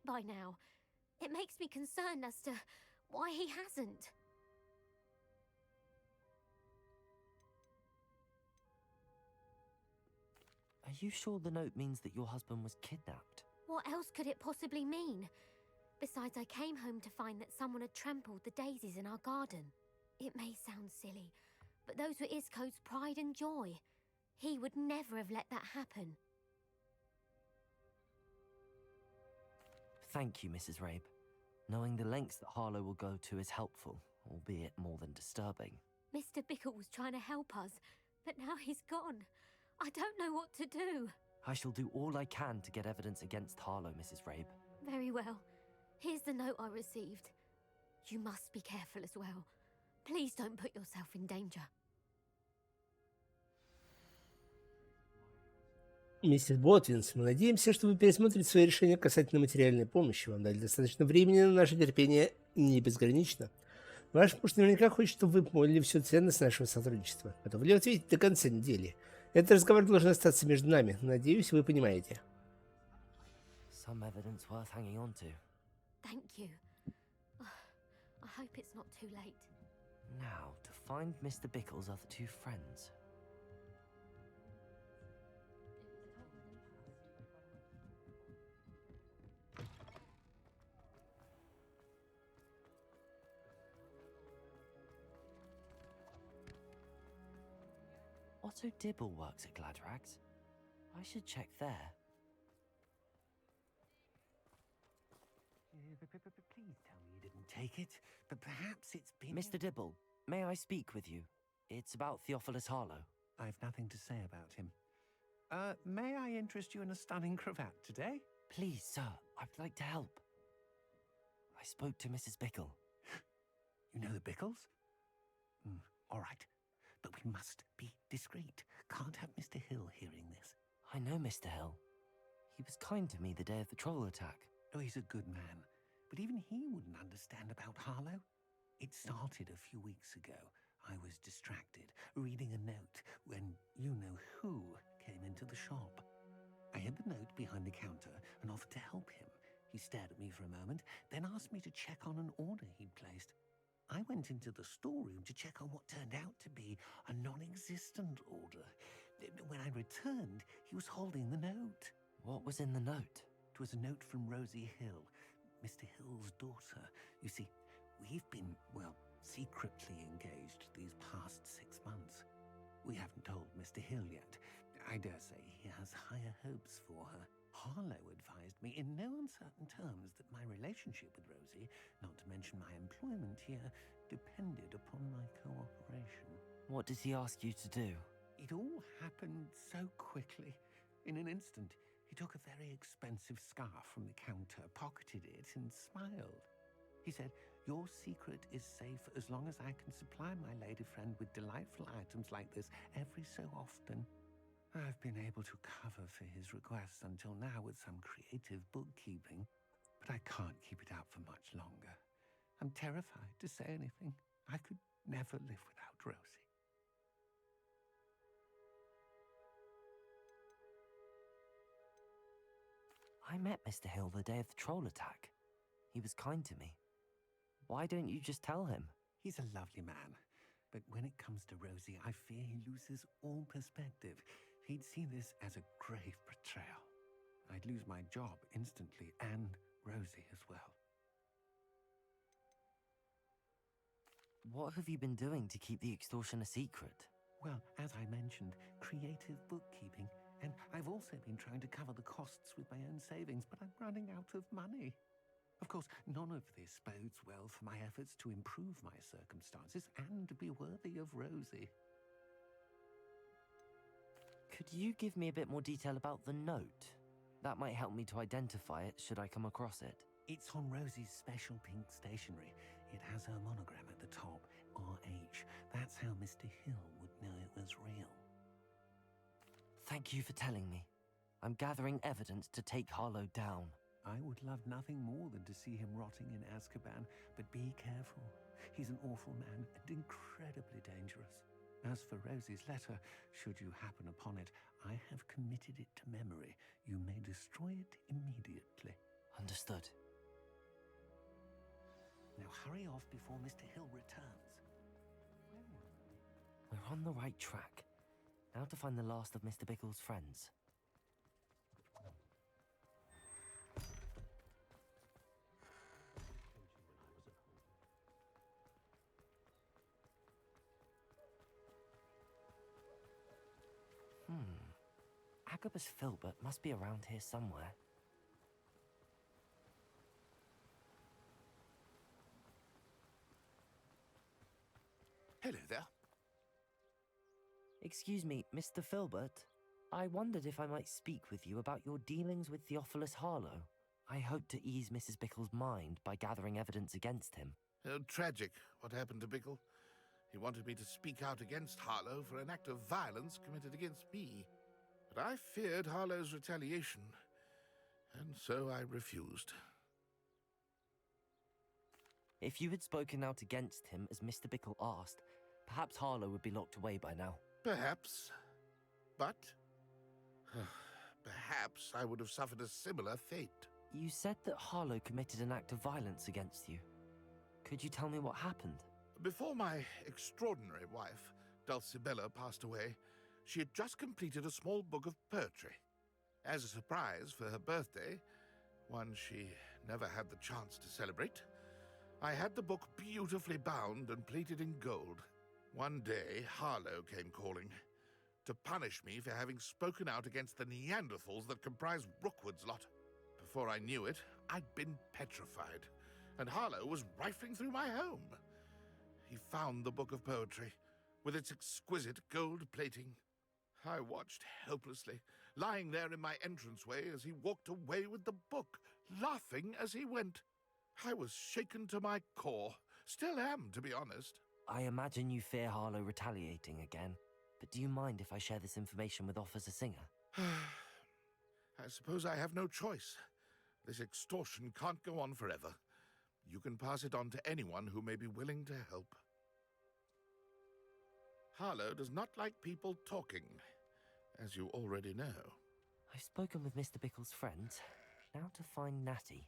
by now. It makes me concerned as to why he hasn't. Are you sure the note means that your husband was kidnapped? What else could it possibly mean? Besides, I came home to find that someone had trampled the daisies in our garden. It may sound silly, but those were Isco's pride and joy. He would never have let that happen. Thank you, Mrs. Rabe. Knowing the lengths that Harlow will go to is helpful, albeit more than disturbing. Mr. Bickle was trying to help us, but now he's gone. I don't know what to do. I shall do all I can to get evidence against Harlow, Mrs. Rabe. Very well. Here's the note I received. You must be careful as well. Please don't put yourself in danger. Миссис Ботвинс, мы надеемся, что вы пересмотрите свои решения касательно материальной помощи. Вам дали достаточно времени, но наше терпение не безгранично. Ваш муж наверняка хочет, чтобы вы поняли всю ценность нашего сотрудничества. Готовы ли ответить до конца недели? Этот разговор должен остаться между нами. Надеюсь, вы понимаете. Some evidence worth hanging on to. Thank you. I hope it's not too late. Now, to find Mr. Bickle's other two friends. Otto Dibble works at Gladrags. I should check there. Please tell me you didn't take it, but perhaps it's been... Mr. Dibble, may I speak with you? It's about Theophilus Harlow. I've nothing to say about him. May I interest you in a stunning cravat today? Please, sir, I'd like to help. I spoke to Mrs. Bickle. You know the Bickles? All right, but we must be discreet. Can't have Mr. Hill hearing this. I know Mr. Hill. He was kind to me the day of the troll attack. Oh, he's a good man, but even he wouldn't understand about Harlow. It started a few weeks ago. I was distracted, reading a note, when you-know-who came into the shop. I hid the note behind the counter and offered to help him. He stared at me for a moment, then asked me to check on an order he'd placed. I went into the storeroom to check on what turned out to be a non-existent order. When I returned, he was holding the note. What was in the note? It was a note from Rosie Hill, Mr. Hill's daughter. You see, we've been, well, secretly engaged these past 6 months. We haven't told Mr. Hill yet. I dare say he has higher hopes for her. Harlow advised me in no uncertain terms that my relationship with Rosie, not to mention my employment here, depended upon my cooperation. What does he ask you to do? It all happened so quickly. In an instant, he took a very expensive scarf from the counter, pocketed it, and smiled. He said, "Your secret is safe as long as I can supply my lady friend with delightful items like this every so often." I've been able to cover for his requests until now with some creative bookkeeping, but I can't keep it up for much longer. I'm terrified to say anything. I could never live without Rosie. I met Mr. Hill the day of the troll attack. He was kind to me. Why don't you just tell him? He's a lovely man, but when it comes to Rosie, I fear he loses all perspective. He'd see this as a grave betrayal. I'd lose my job instantly, and Rosie as well. What have you been doing to keep the extortion a secret? Well, as I mentioned, creative bookkeeping, and I've also been trying to cover the costs with my own savings, but I'm running out of money. Of course, none of this bodes well for my efforts to improve my circumstances and to be worthy of Rosie. Could you give me a bit more detail about the note? That might help me to identify it should I come across it. It's on Rosie's special pink stationery. It has her monogram at the top, RH. That's how Mr. Hill would know it was real. Thank you for telling me. I'm gathering evidence to take Harlow down. I would love nothing more than to see him rotting in Azkaban, but be careful. He's an awful man and incredibly dangerous. As for Rosie's letter, should you happen upon it, I have committed it to memory. You may destroy it immediately. Understood. Now hurry off before Mr. Hill returns. We're on the right track. Now to find the last of Mr. Bickle's friends. Agabus Filbert must be around here somewhere. Hello there. Excuse me, Mr. Filbert. I wondered if I might speak with you about your dealings with Theophilus Harlow. I hope to ease Mrs. Bickle's mind by gathering evidence against him. Tragic, what happened to Bickle. He wanted me to speak out against Harlow for an act of violence committed against me. But I feared Harlow's retaliation, and so I refused. If you had spoken out against him as Mr. Bickle asked, perhaps Harlow would be locked away by now. Perhaps. But perhaps I would have suffered a similar fate. You said that Harlow committed an act of violence against you. Could you tell me what happened? Before my extraordinary wife, Dulcibella, passed away, she had just completed a small book of poetry. As a surprise for her birthday, one she never had the chance to celebrate, I had the book beautifully bound and plated in gold. One day, Harlow came calling to punish me for having spoken out against the Neanderthals that comprise Rookwood's lot. Before I knew it, I'd been petrified, and Harlow was rifling through my home. He found the book of poetry, with its exquisite gold plating. I watched helplessly, lying there in my entranceway as he walked away with the book, laughing as he went. I was shaken to my core. Still am, to be honest. I imagine you fear Harlow retaliating again, but do you mind if I share this information with Officer Singer? I suppose I have no choice. This extortion can't go on forever. You can pass it on to anyone who may be willing to help. Harlow does not like people talking, as you already know. I've spoken with Mr. Bickle's friends. Now to find Natty.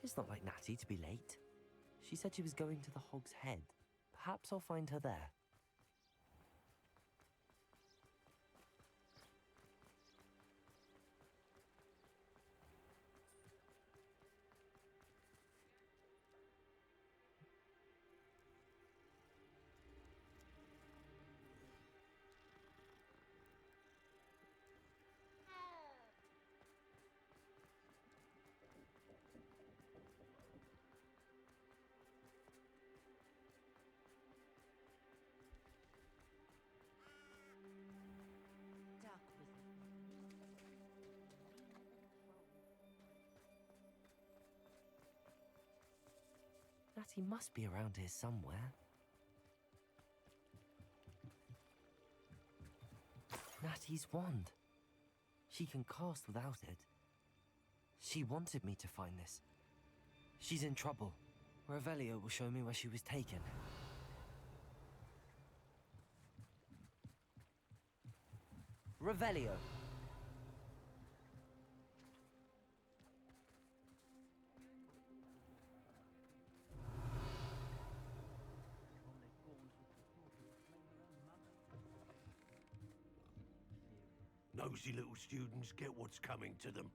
It's not like Natty to be late. She said she was going to the Hog's Head. Perhaps I'll find her there. Natty must be around here somewhere. Natty's wand. She can cast without it. She wanted me to find this. She's in trouble. Revelio will show me where she was taken. Revelio! Nosy little students get what's coming to them.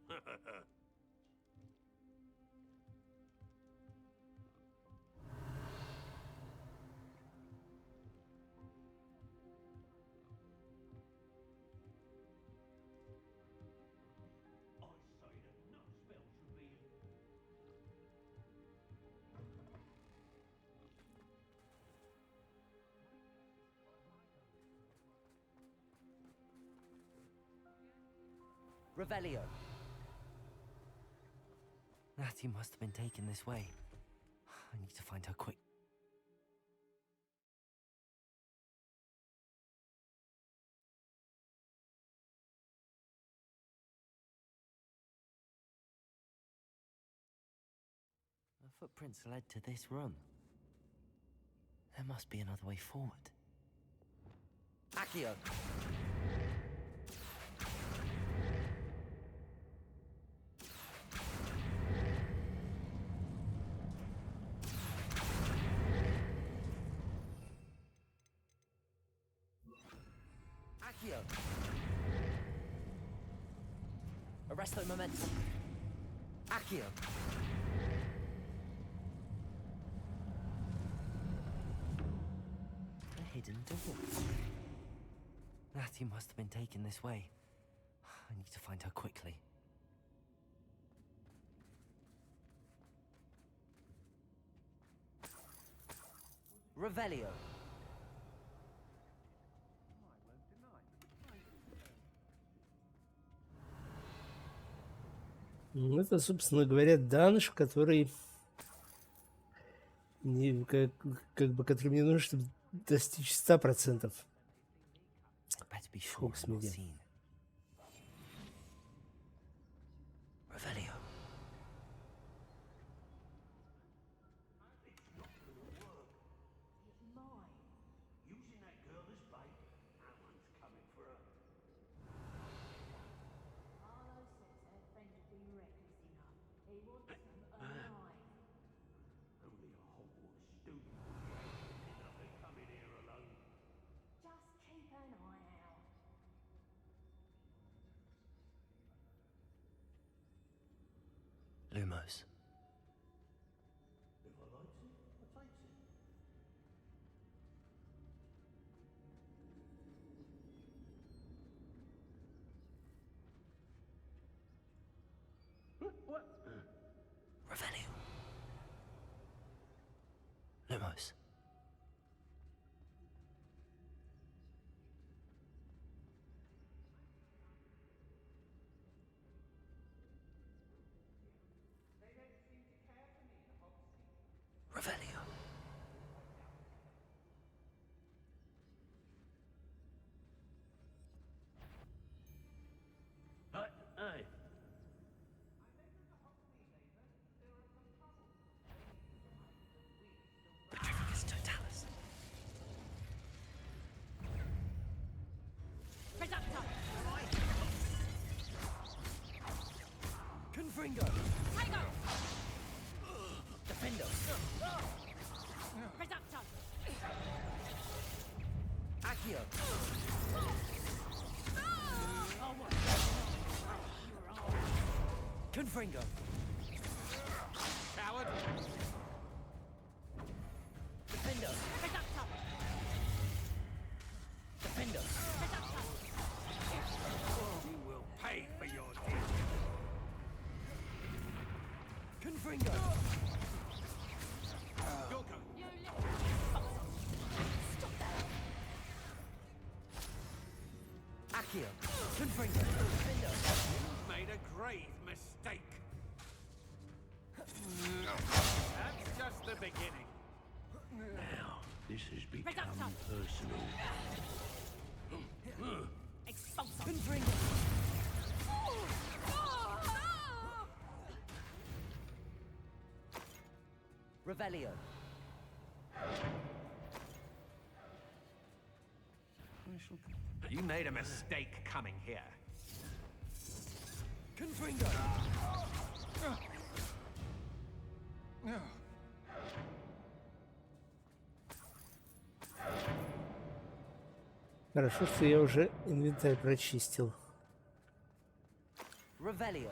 Revelio. Natty must have been taken this way. I need to find her quick. The footprints led to this room. There must be another way forward. Accio! Accio! Arresto momentum. Accio! A hidden door. Natty must have been taken this way. I need to find her quickly. Revelio. Это, собственно говоря, данж, который который мне нужен, чтобы достичь 100%. Хогсмиде. Revelio. Using that girl as bait. That one's coming for her. Arlo says her friend will be reckless enough. He wants them alive. Only a Hogwarts student would be reckless enough to come in here alone. Just keep an eye out. Lumos. If I likes it, I takes it. What? Revelio. Lumos. Revelio. Hey. Petrificus totalis. Reductor! Confringo. Tiger! Defendo. Reductor! Accio. Confringo. Coward! Defendo. Reductor! Defendo. Reductor! You will pay for your deed. Confringo. You're going. You little stop that! Accio. Confringo. Defendo. You've made a grave mistake. That's just the beginning. Now, this has become Reductor. personal. Expulsor! Confringo. Revelio. You made a mistake coming here. Confringo. Хорошо, что я уже инвентарь прочистил. Revelio.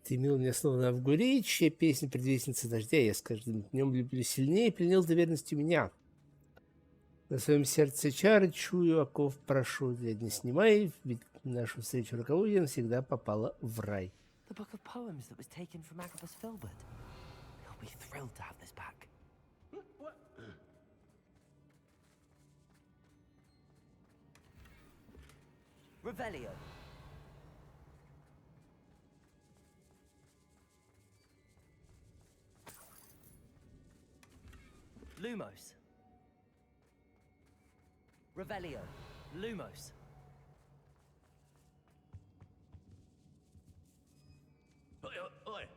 Ты мил меня словно Авгурей, чья песня предвестница дождя. Я с каждым днем люблю сильнее, пленил доверенностью меня. На своем сердце чары чую, оков прошу, я не снимай, ведь нашу встречу роковую я навсегда попала в рай. The book of poems that was taken from Agabus Filbert. He'll be thrilled to have this back. Revelio. Lumos. Revelio. Lumos. Oi, oi.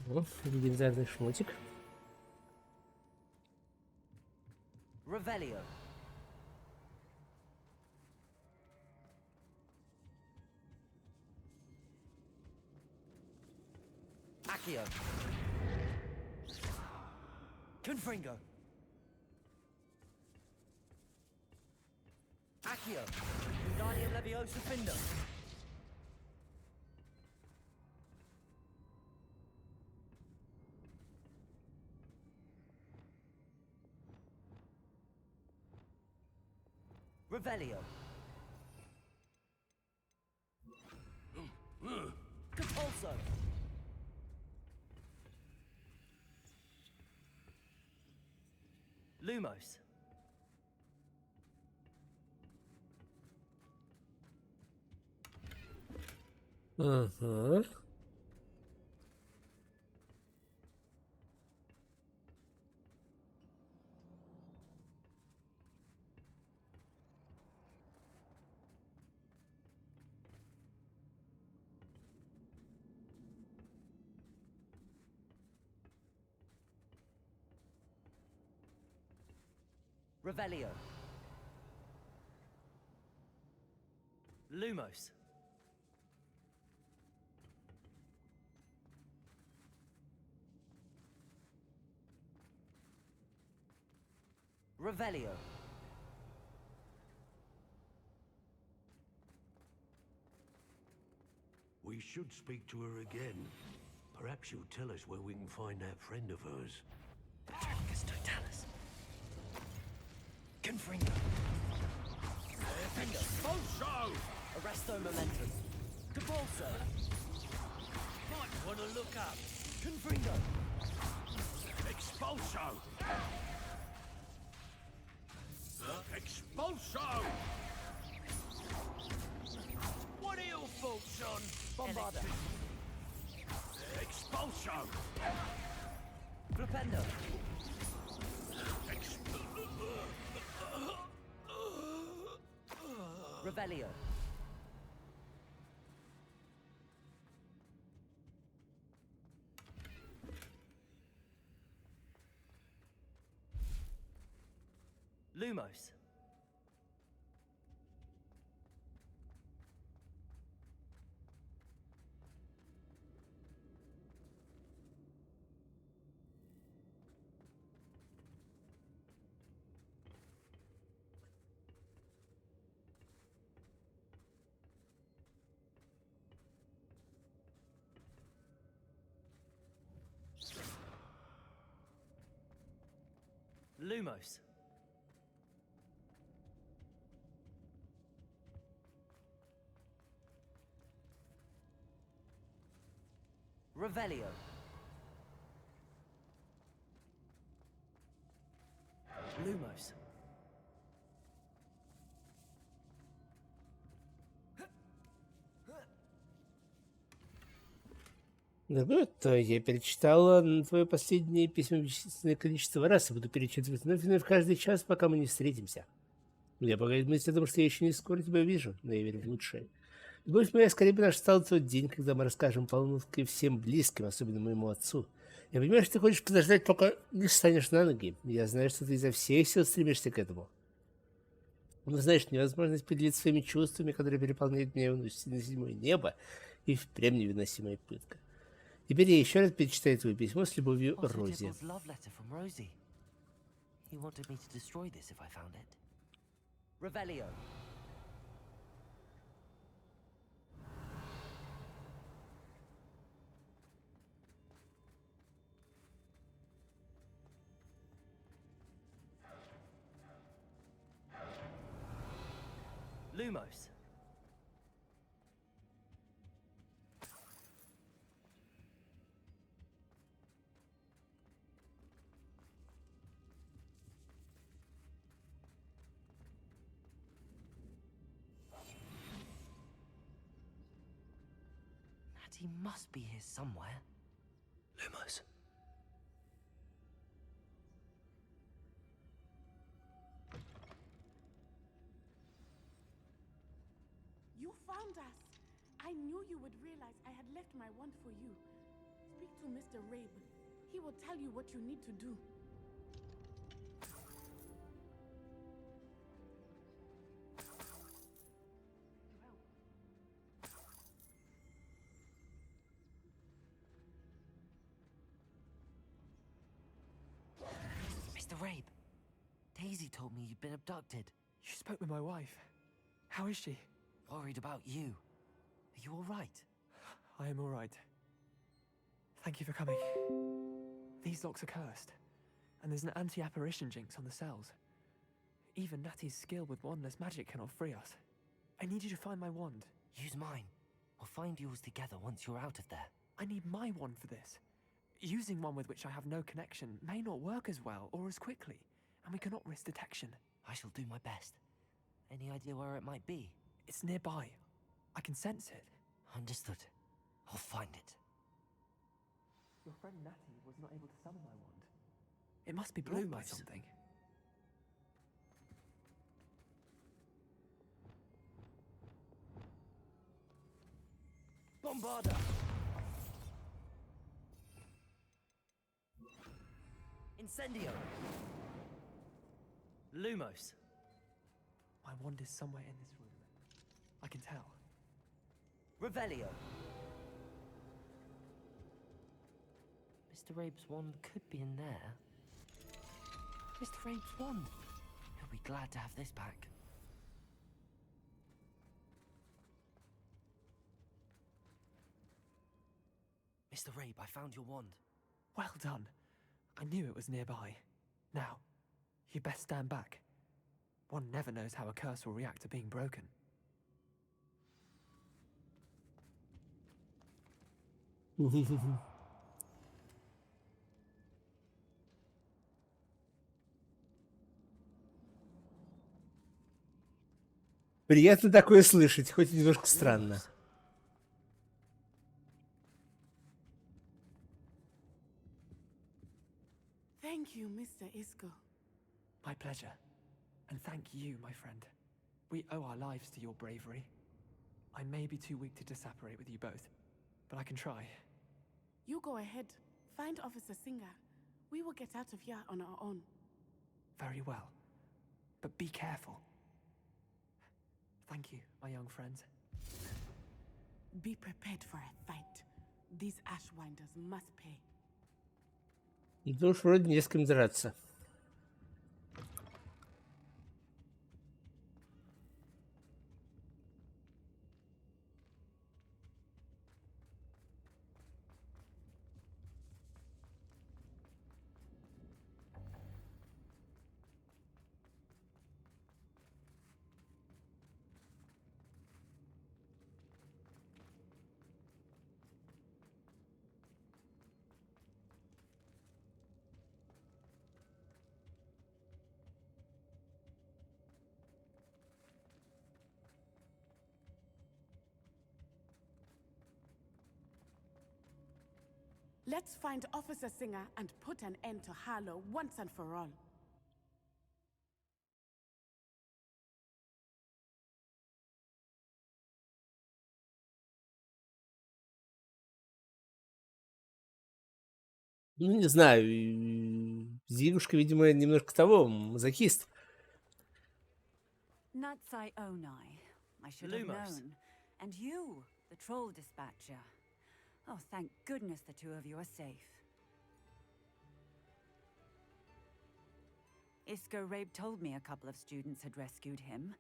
О, легендарный шмотик. Revelio. Accio. Confringo. Accio. Wingardium Leviosa Findo. Revelio. Compulso. Lumos. Ага. Revelio. Lumos. Revelio. We should speak to her again. Perhaps she'll tell us where we can find that friend of hers. Patricus Totalis. Confringo. Expulso! Arresto Momentum. Compulso. Might want to look up. Confringo. Expulso! Expulso! What are your thoughts on Bombarda? Expulso! Flipendo. Revelio. Lumos. Lumos. Revelio. Lumos. Дорогой, то я перечитала твое последнее письмо бесчисленное количество раз и буду перечитывать вновь и вновь каждый час, пока мы не встретимся. Я пугает мысль о том, что я еще не скоро тебя увижу, но я верю в лучшее. Любовь моя, скорее бы настал тот день, когда мы расскажем полнотке всем близким, особенно моему отцу. Я понимаю, что ты хочешь подождать, пока не встанешь на ноги. Я знаю, что ты изо всех сил стремишься к этому. Но знаешь, невозможность поделиться своими чувствами, которые переполняют меня, уносят на седьмое небо, и впрямь невыносимая пытка. Теперь я еще раз перечитаю твое письмо с любовью, Also, Рози. Tibble's love letter from Rosie. He wanted me to destroy this if I found it. Revelio. Lumos. Natty must be here somewhere. Lumos. You found us. I knew you would realize I had left my wand for you. Speak to Mr. Rabe. He will tell you what you need to do. Mr. Rabe, Daisy told me you'd been abducted. You spoke with my wife. How is she? Worried about you. Are you all right? I am all right. Thank you for coming. These locks are cursed, and there's an anti-apparition jinx on the cells. Even Natty's skill with wandless magic cannot free us. I need you to find my wand. Use mine. We'll find yours together once you're out of there. I need my wand for this. Using one with which I have no connection may not work as well or as quickly, and we cannot risk detection. I shall do my best. Any idea where it might be? It's nearby. I can sense it. Understood. I'll find it. Your friend Natty was not able to summon my wand. It must be blocked by Lumos. something. Bombarda! Incendio! Lumos! My wand is somewhere in this room. I can tell. Revelio! Mr. Rabe's wand could be in there. Mr. Rabe's wand! He'll be glad to have this back. Mr. Rabe, I found your wand. Well done. I knew it was nearby. Now, you best stand back. One never knows how a curse will react to being broken. Приятно такое слышать, хоть и немножко странно. Thank you, Mr. Isco. My pleasure. And thank you, my friend. We owe our lives to your bravery. I may be too weak to disapparate with you both, but I can try. You go ahead. Find Officer Singer. We will get out of here on our own. Very well. But be careful. Thank you, my young friends. Be prepared for a fight. These Ashwinders must pay. Да уж вроде не с кем драться. Let's find Officer Singer and put an end to Harlow once and for all. Ну, не знаю. Зигушка, видимо, немножко того, мазохист. Natsai Onai. I should have Lumos. known. And you, the troll dispatcher. Oh, thank goodness the two of you are safe. Isco Rabe told me a couple of students had rescued him.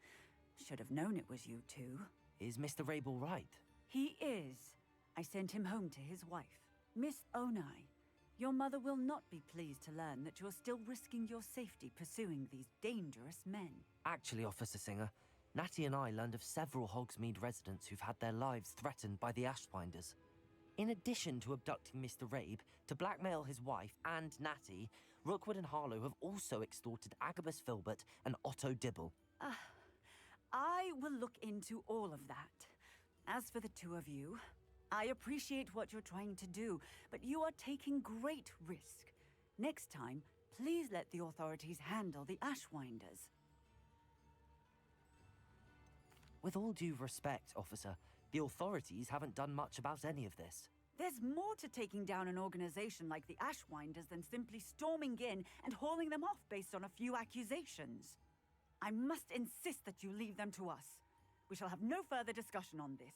Should have known it was you two. Is Mr. Rabe all right? He is. I sent him home to his wife. Miss Onai, your mother will not be pleased to learn that you're still risking your safety pursuing these dangerous men. Actually, Officer Singer, Natty and I learned of several Hogsmeade residents who've had their lives threatened by the Ashwinders. In addition to abducting Mr. Rabe, to blackmail his wife and Natty, Rookwood and Harlow have also extorted Agabus Filbert and Otto Dibble. I will look into all of that. As for the two of you, I appreciate what you're trying to do, but you are taking great risk. Next time, please let the authorities handle the Ashwinders. With all due respect, officer, the authorities haven't done much about any of this. There's more to taking down an organization like the Ashwinders than simply storming in and hauling them off based on a few accusations. I must insist that you leave them to us. We shall have no further discussion on this.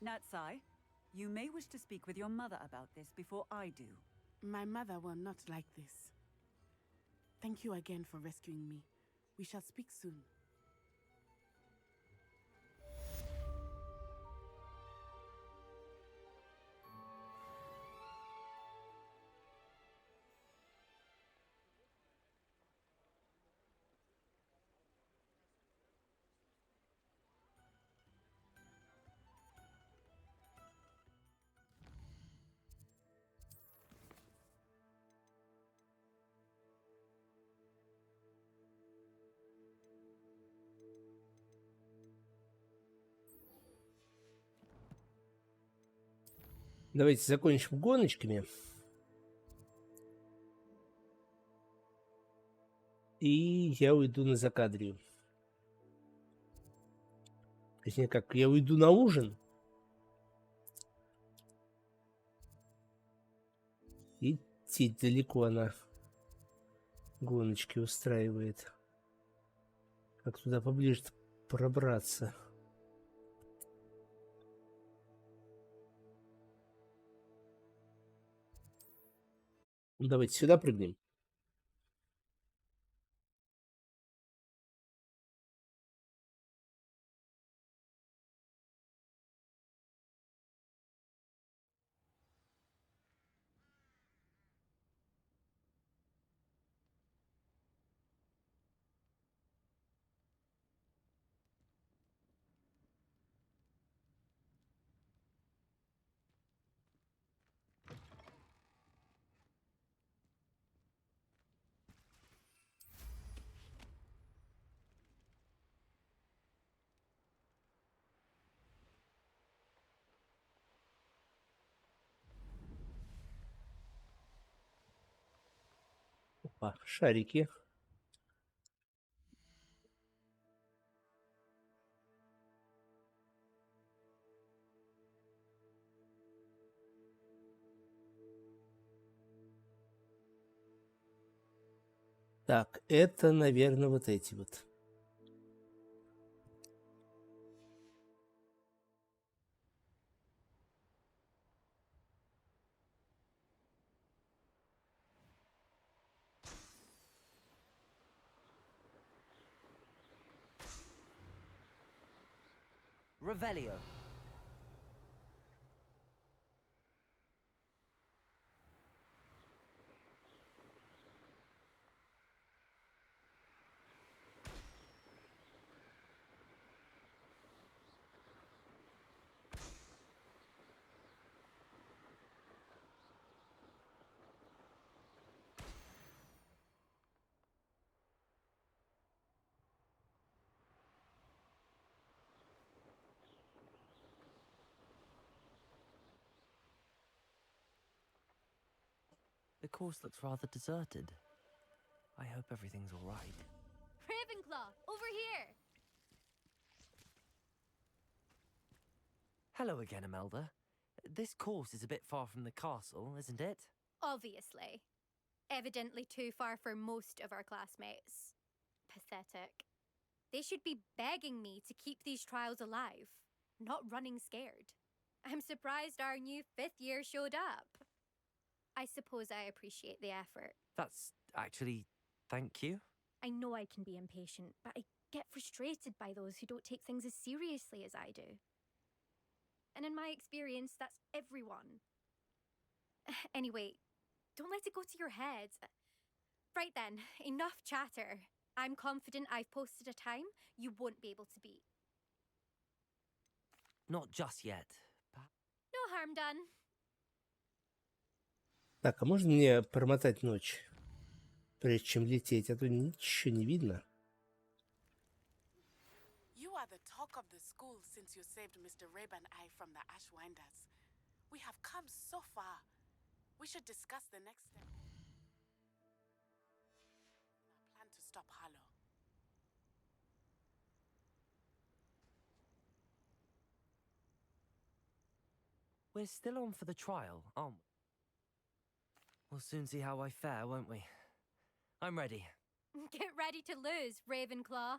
Natsai, you may wish to speak with your mother about this before I do. My mother will not like this. Thank you again for rescuing me. We shall speak soon. Давайте закончим гоночками. И я уйду на закадрию. Точнее, как, я уйду на ужин. Идти далеко она гоночки устраивает. Как туда поближе пробраться? Ну, давайте сюда прыгнем. Опа, шарики. Так, это, наверное, вот эти вот. Revelio. The course looks rather deserted. I hope everything's all right. Ravenclaw, over here! Hello again, Imelda. This course is a bit far from the castle, isn't it? Obviously. Evidently too far for most of our classmates. Pathetic. They should be begging me to keep these trials alive, not running scared. I'm surprised our new 5th year showed up. I suppose I appreciate the effort. That's actually... thank you. I know I can be impatient, but I get frustrated by those who don't take things as seriously as I do. And in my experience, that's everyone. Anyway, don't let it go to your head. Right then, enough chatter. I'm confident I've posted a time you won't be able to beat. Not just yet. No harm done. Так, а можно мне промотать ночь, прежде чем лететь? А то ничего не видно. You are the talk of the school since you saved Mr. Rabe and I from the Ashwinders. We have come so far. We should discuss the next step. Our plan to stop Harlow. We're still on for the trial, aren't we? We'll soon see how I fare, won't we? I'm ready. Get ready to lose, Ravenclaw.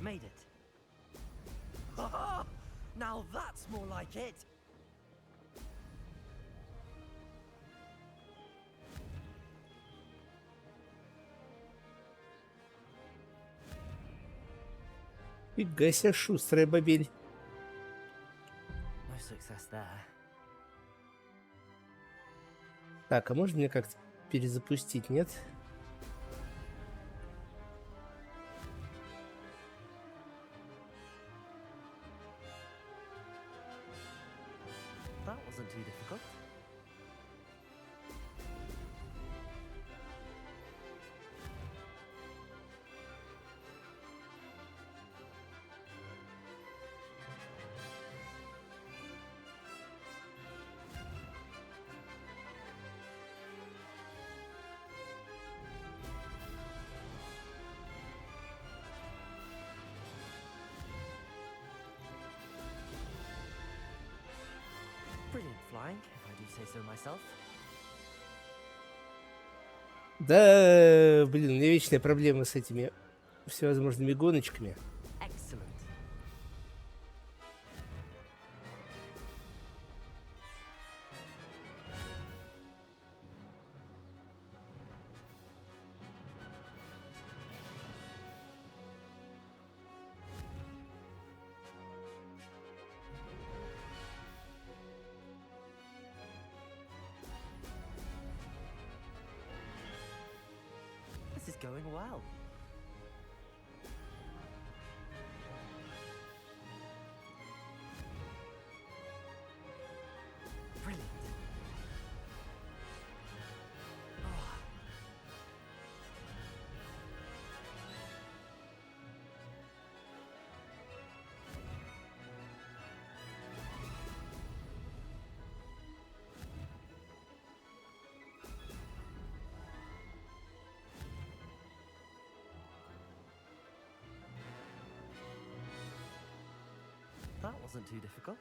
Made it. Ha! Now that's more like it. Фига себе, шустрая бабель. No success there. Так, а можно мне как-то перезапустить, нет? That wasn't too difficult. Brilliant flying, if I do say so myself. Да, блин, у меня вечная проблема с этими всевозможными гоночками. Excellent. This is going well. Brilliant. Oh. That wasn't too difficult.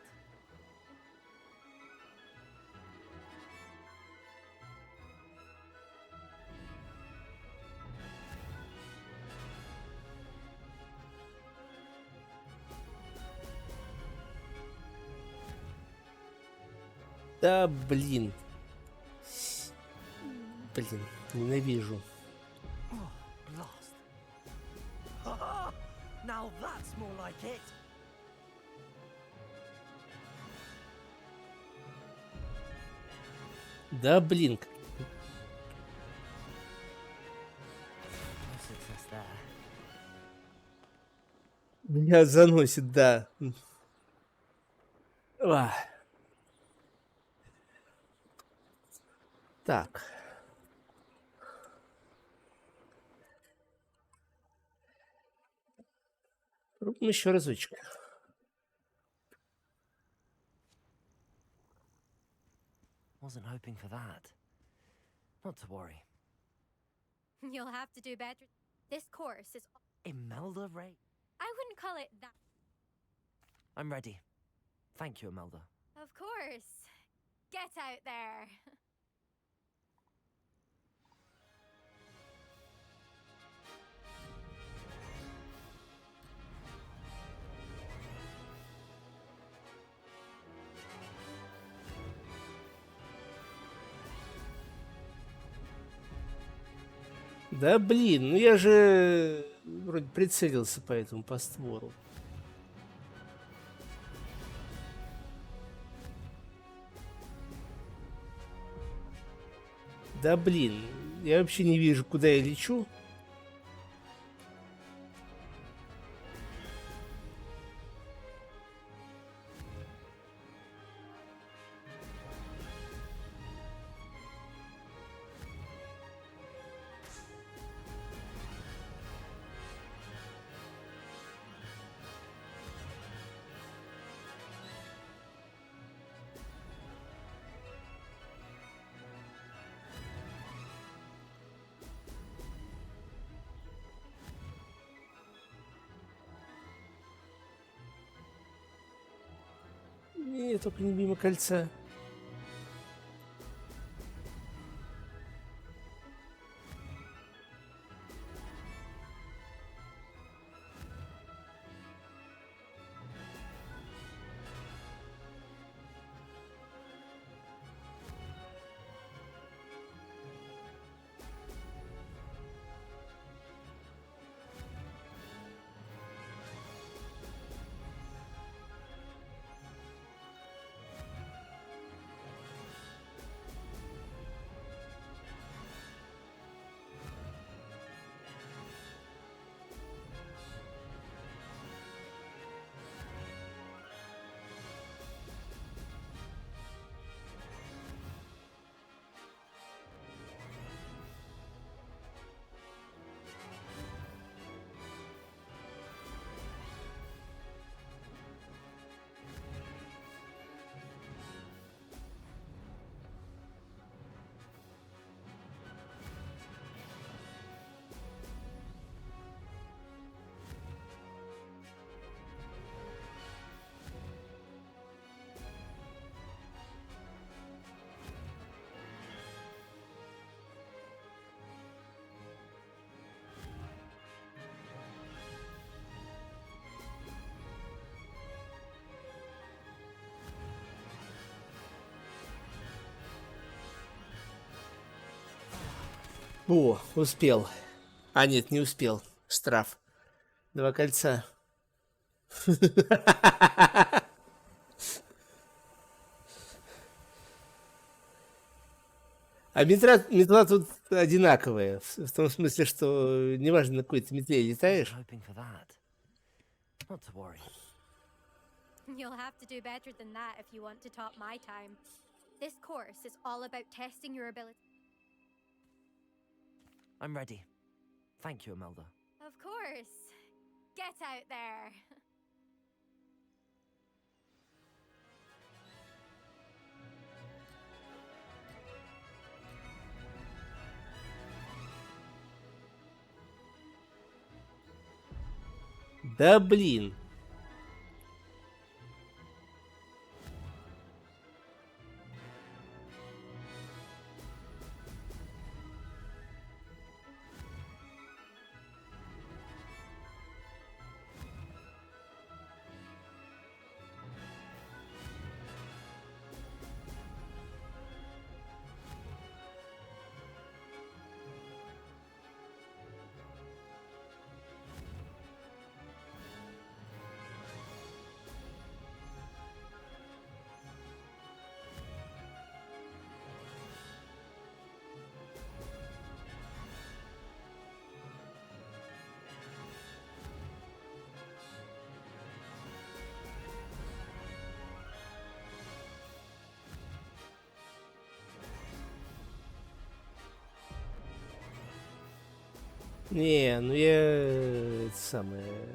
Да, блин. Блин, ненавижу. Oh, blast. Ha! Now that's more like it. Да, блин. No success there. Меня заносит, да. Ах. Так. Пробуем еще разочек. Wasn't hoping for that. Not to worry. You'll have to do better. This course is... Imelda Ray. I wouldn't call it that. I'm ready. Thank you, Imelda. Of course. Get out there. Да, блин, ну я же вроде прицелился по этому паствору. Да, блин, я вообще не вижу, куда я лечу. Не, только не мимо кольца. О, успел. А, нет, не успел. Штраф. 2 кольца. А метла тут одинаковая. В том смысле, что неважно, на какой ты метле летаешь. Hoping for that. Not to worry. You'll have to do better than that if you want to top my time. This course is all about testing your ability. I'm ready. Thank you, Imelda. Of course. Get out there. Да блин. Не, ну я это самое.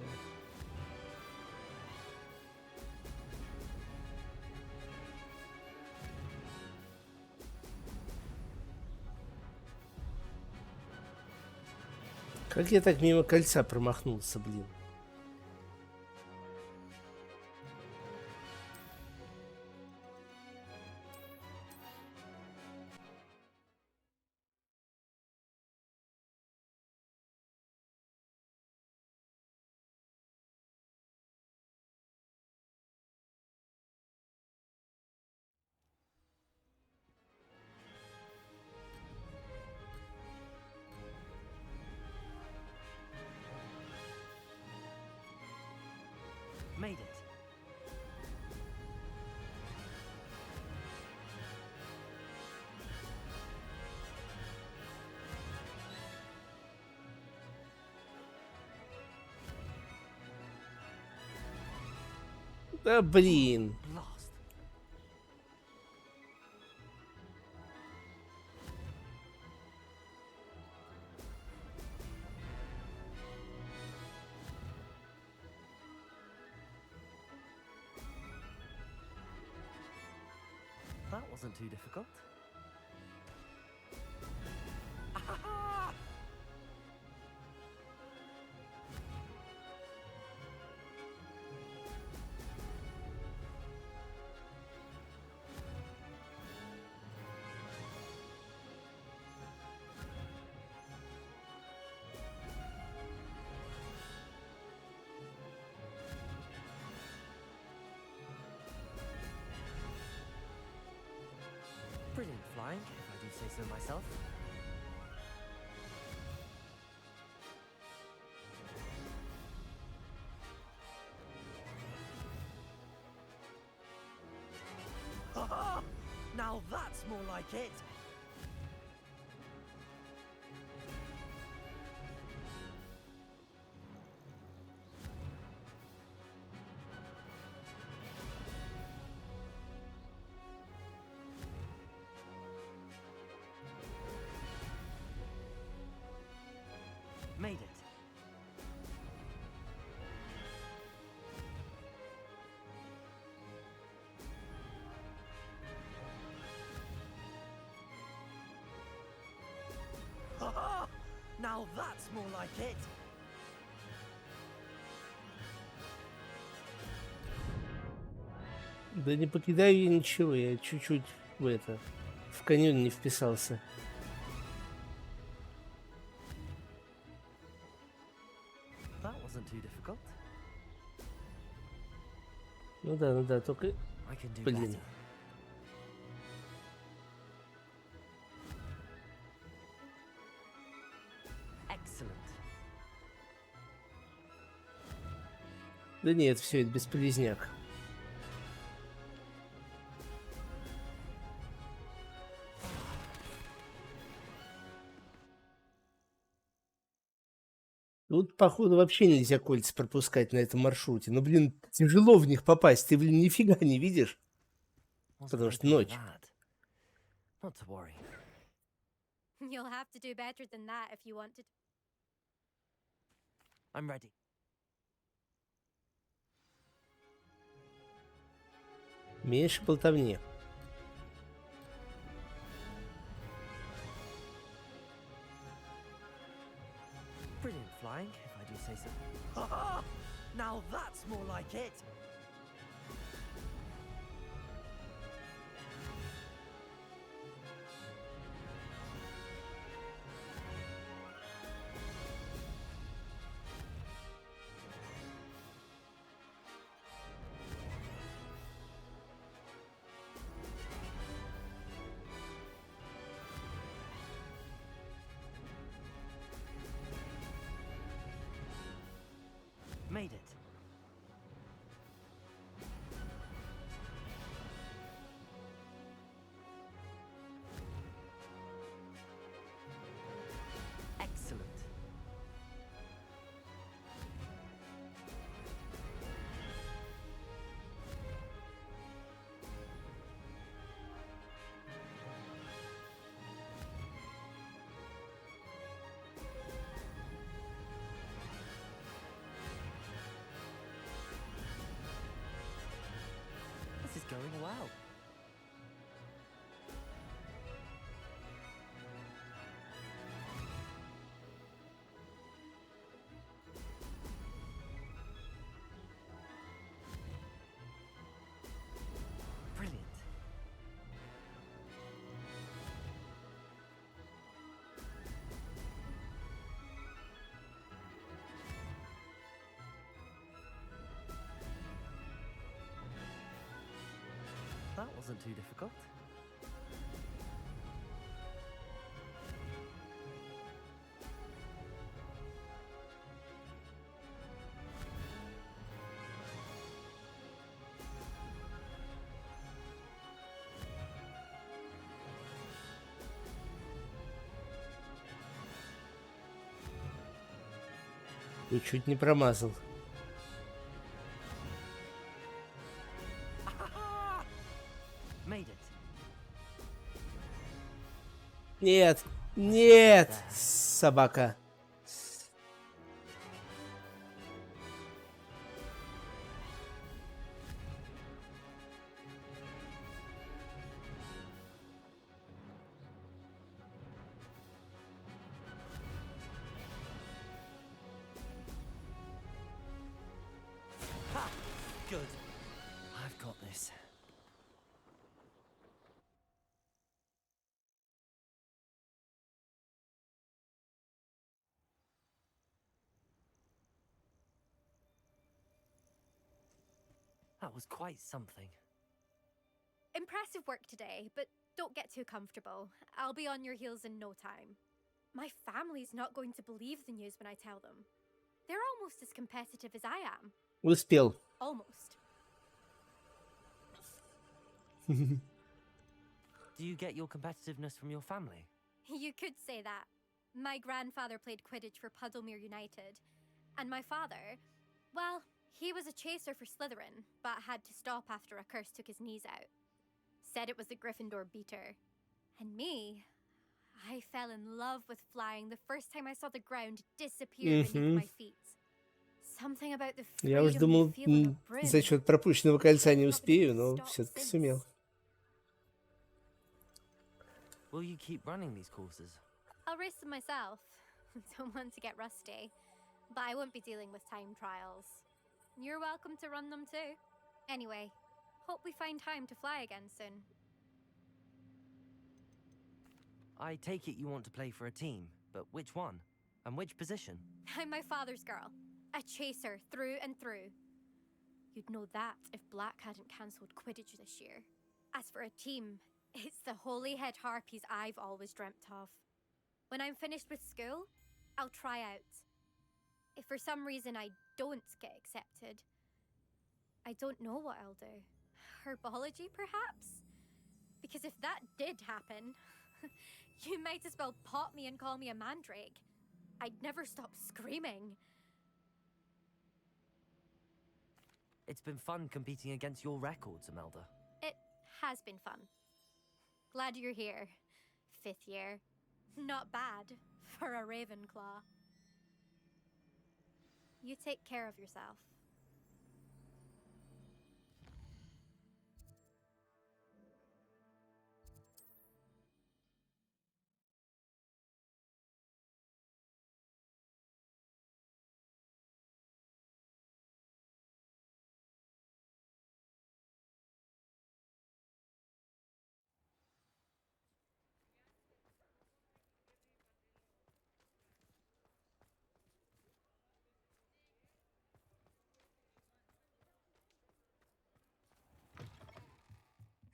Как я так мимо кольца промахнулся, блин? Made it. Да блин. Blast. That wasn't too difficult. Brilliant flying, if I do say so myself. Ha-ha! Now that's more like it! Made it. Ha-ha! Now that's more like it. Да не покидаю я ничего, я чуть-чуть в каньон не вписался. That wasn't too difficult. Ну да, только... I can do Блин. better. Excellent. Да нет, все, это бесполезняк. Тут, походу, вообще нельзя кольца пропускать на этом маршруте. Ну, блин, тяжело в них попасть. Ты, блин, нифига не видишь. Wasn't Потому что hoping for ночь. that. Not to worry. You'll have to do better than that if you want to. I'm ready. Меньше болтовни. Brilliant flying, if I do say so. Ha-ha! Now that's more like it. Made it. Excellent. This is going well. Brilliant. That wasn't too difficult. И чуть не промазал. Made it. Нет, нет, собака. Ha! Good. I've got this. That was quite something. Impressive work today, but don't get too comfortable. I'll be on your heels in no time. My family's not going to believe the news when I tell them. They're almost as competitive as I am. Успел. Almost. Do you get your competitiveness from your family? You could say that. My grandfather played Quidditch for Puddlemere United. And my father, well, he was a chaser for Slytherin, but had to stop after a curse took his knees out. Said it was the Gryffindor beater. And me, I fell in love with flying the first time I saw the ground disappear beneath my feet. Something about the Я уж freedom думал, you feel on a broom. за счет пропущенного кольца не успею, но все-таки сумел. Will you keep running these courses? I'll race them myself. Don't want to get rusty. But I won't be dealing with time trials. You're welcome to run them too. Anyway, hope we find time to fly again soon. I take it you want to play for a team, but which one? And which position? I'm my father's girl. A chaser through and through. You'd know that if Black hadn't cancelled Quidditch this year. As for a team, it's the Holyhead Harpies I've always dreamt of. When I'm finished with school, I'll try out. If for some reason I don't get accepted, I don't know what I'll do. Herbology, perhaps? Because if that did happen, you might as well pop me and call me a mandrake. I'd never stop screaming. It's been fun competing against your records, Imelda. It has been fun. Glad you're here. 5th year. Not bad for a Ravenclaw. You take care of yourself.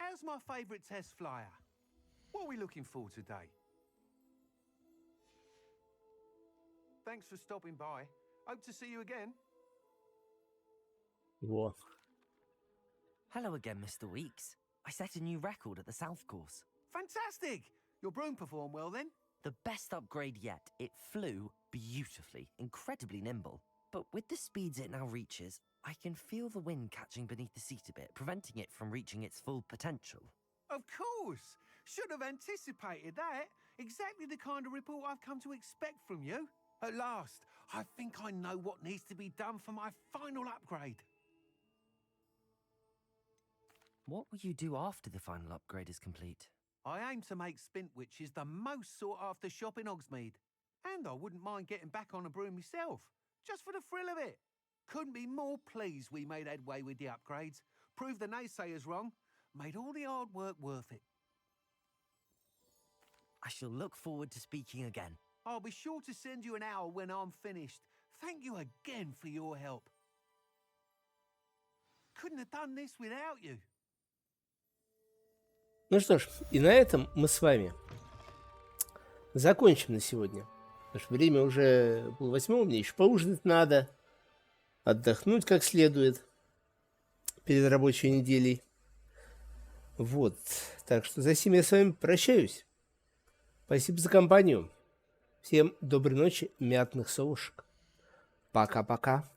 How's my favourite test flyer? What are we looking for today? Thanks for stopping by. Hope to see you again. Во. Hello again, Mr. Weeks. I set a new record at the South Course. Fantastic! Your broom performed well then? The best upgrade yet. It flew beautifully, incredibly nimble. But with the speeds it now reaches, I can feel the wind catching beneath the seat a bit, preventing it from reaching its full potential. Of course! Should have anticipated that. Exactly the kind of report I've come to expect from you. At last, I think I know what needs to be done for my final upgrade. What will you do after the final upgrade is complete? I aim to make Spintwitches the most sought-after shop in Hogsmeade. And I wouldn't mind getting back on a broom myself, just for the thrill of it. Couldn't be more pleased we made headway with the upgrades, proved the naysayers wrong, made all the hard work worth it. I shall look forward to speaking again. I'll be sure to send you an owl when I'm finished. Thank you again for your help. Couldn't have done this without you. Ну что ж, и на этом мы с вами закончим на сегодня. Потому что время уже 8:30, мне еще поужинать надо, отдохнуть как следует перед рабочей неделей. Вот, так что за сим я с вами прощаюсь. Спасибо за компанию. Всем доброй ночи, мятных совушек. Пока-пока.